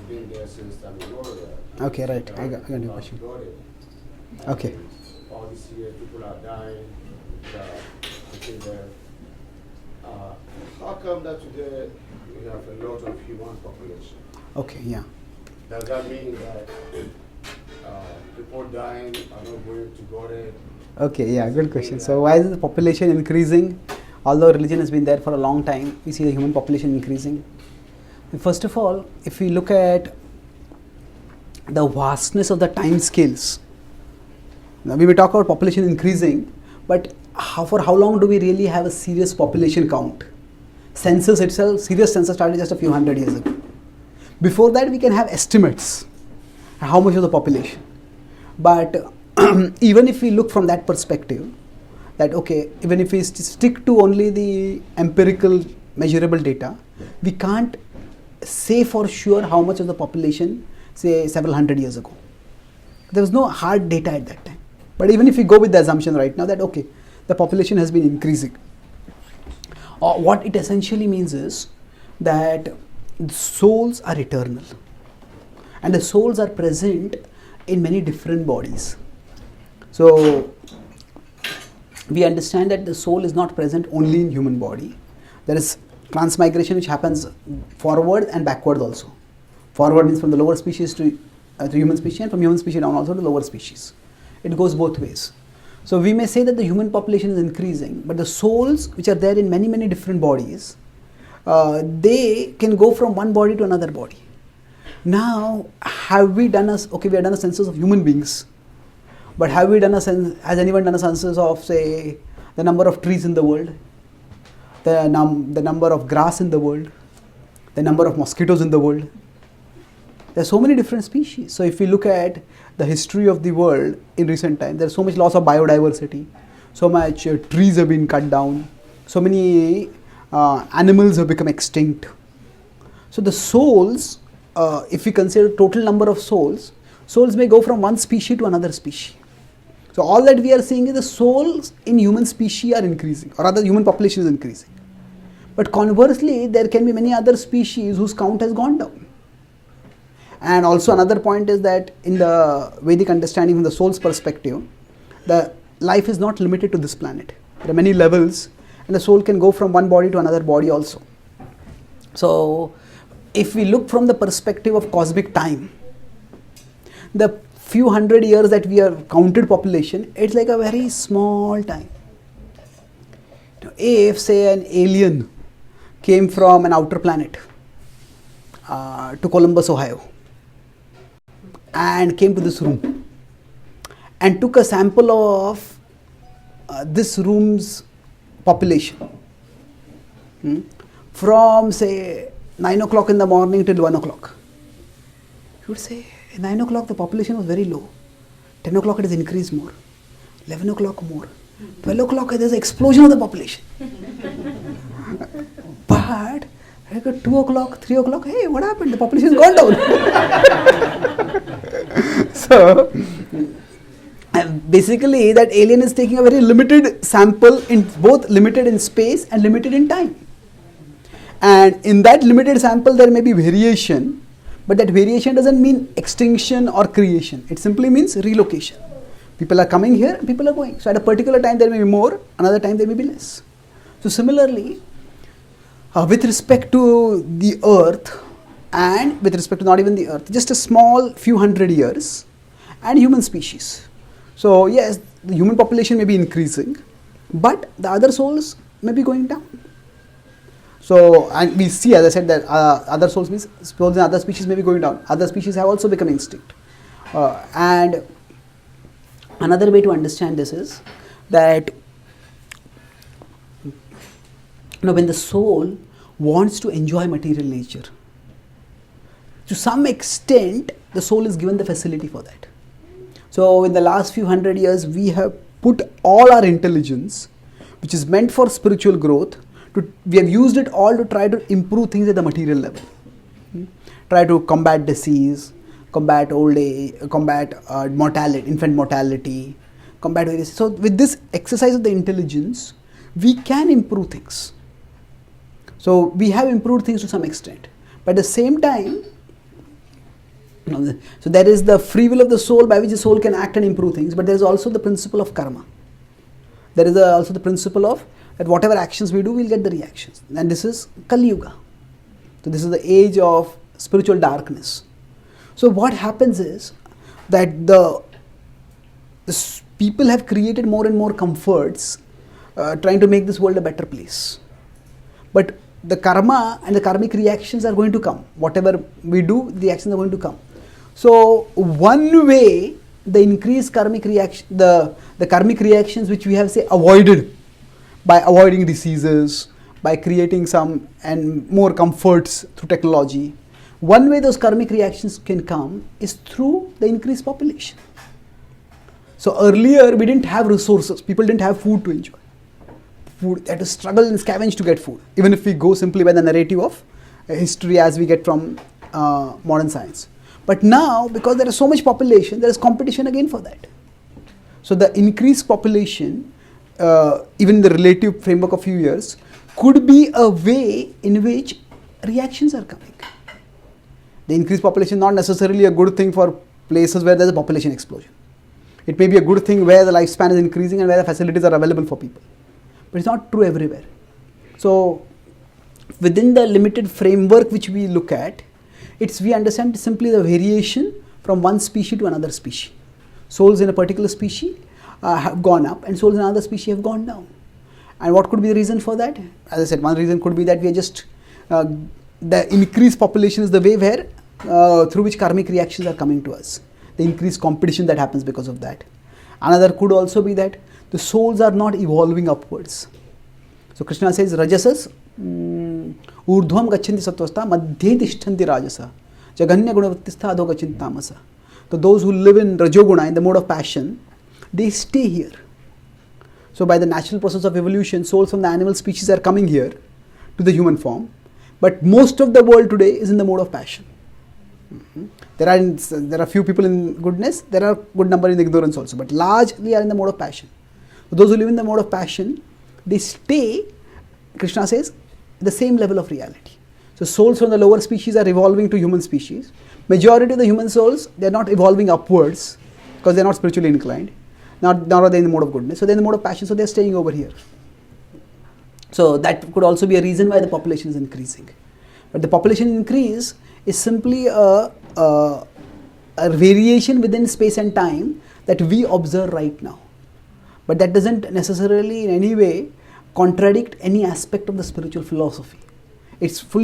been there since time immemorial. Okay, right. I got your question. Okay. All these years, people are dying. How come that today we have a lot of human population? Okay, yeah. Does that mean that people dying are not going to go there? Okay, yeah, good question. So why is the population increasing? Although religion has been there for a long time, we see the human population increasing. First of all, if we look at the vastness of the time scales, now we may talk about population increasing, but for how long do we really have a serious population count? Census itself, serious census started just a few hundred years ago. Before that, we can have estimates how much of the population. But even if we look from that perspective, that okay, even if we stick to only the empirical measurable data, we can't say for sure how much of the population, say several hundred years ago. There was no hard data at that time. But even if we go with the assumption right now that okay, the population has been increasing, what it essentially means is that souls are eternal, and the souls are present in many different bodies. So we understand that the soul is not present only in human body. There is transmigration which happens forward and backward also. Forward means from the lower species to human species, and from human species down also to lower species. It goes both ways. So we may say that the human population is increasing, but the souls which are there in many different bodies, they can go from one body to another body. Now, have we done we have done a census of human beings, but have we done has anyone done a census of, say, the number of trees in the world, the number of grass in the world, the number of mosquitoes in the world? There are so many different species. So if we look at the history of the world in recent times, there is so much loss of biodiversity, so much trees have been cut down, so many animals have become extinct. So the souls, if we consider total number of souls may go from one species to another species. So all that we are seeing is the souls in human species are increasing, or rather human population is increasing. But conversely, there can be many other species whose count has gone down. And also another point is that in the Vedic understanding from the soul's perspective, the life is not limited to this planet. There are many levels, and the soul can go from one body to another body also. So if we look from the perspective of cosmic time, the few hundred years that we have counted population, it's like a very small time. If, say, an alien came from an outer planet to Columbus, Ohio, and came to this room and took a sample of this room's population from, say, 9 o'clock in the morning till 1 o'clock. You would say, 9 o'clock the population was very low, 10 o'clock it has increased more, 11 o'clock more, 12 o'clock there is an explosion of the population. But at 2 o'clock, 3 o'clock, hey, what happened? The population has gone down. So basically that alien is taking a very limited sample, in both limited in space and limited in time. And in that limited sample there may be variation, but that variation doesn't mean extinction or creation. It simply means relocation. People are coming here, people are going. So at a particular time there may be more, another time there may be less. So similarly, with respect to the earth, and with respect to not even the earth, just a small few hundred years, and human species. So yes, the human population may be increasing, but the other souls may be going down. So, and we see, as I said, that other souls means souls in other species may be going down. Other species have also become extinct. And another way to understand this is that when the soul wants to enjoy material nature, to some extent the soul is given the facility for that. So in the last few hundred years we have put all our intelligence, which is meant for spiritual growth, we have used it all to try to improve things at the material level. Try to combat disease, combat old age, combat mortality, infant mortality, combat various. So with this exercise of the intelligence, we can improve things. So we have improved things to some extent. But at the same time, So there is the free will of the soul by which the soul can act and improve things, but there is also the principle of karma. There is also the principle of that whatever actions we do, we'll get the reactions. And this is Kali Yuga. So this is the age of spiritual darkness. So what happens is that the people have created more and more comforts, trying to make this world a better place. But the karma and the karmic reactions are going to come. Whatever we do, the actions are going to come. So one way the increased karmic reaction, the karmic reactions which we have avoided by avoiding diseases, by creating some and more comforts through technology, one way those karmic reactions can come is through the increased population. So earlier we didn't have resources, people didn't have food to enjoy. Food, they had to struggle and scavenge to get food, even if we go simply by the narrative of history as we get from modern science. But now, because there is so much population, there is competition again for that. So the increased population, even in the relative framework of few years, could be a way in which reactions are coming. The increased population is not necessarily a good thing for places where there is a population explosion. It may be a good thing where the lifespan is increasing and where the facilities are available for people. But it's not true everywhere. So within the limited framework which we look at, we understand simply the variation from one species to another species. Souls in a particular species have gone up and souls in another species have gone down. And what could be the reason for that? As I said, one reason could be that we are just, the increased population is the way where, through which karmic reactions are coming to us. The increased competition that happens because of that. Another could also be that the souls are not evolving upwards. So Krishna says, Rajasas urdhvam gachanti sattvastha madhye tishtanti rajasa jaganya gunavrittistha adho gachanti tamasa. So those who live in Rajoguna, in the mode of passion, they stay here. So by the natural process of evolution, souls from the animal species are coming here to the human form. But most of the world today is in the mode of passion. There are few people in goodness, there are good number in ignorance also, but largely are in the mode of passion. So those who live in the mode of passion, they stay, Krishna says, the same level of reality. So souls from the lower species are evolving to human species. Majority of the human souls, they are not evolving upwards because they are not spiritually inclined. Nor are they in the mode of goodness. So they are in the mode of passion, so they are staying over here. So that could also be a reason why the population is increasing. But the population increase is simply a variation within space and time that we observe right now. But that doesn't necessarily in any way contradict any aspect of the spiritual philosophy. It's fully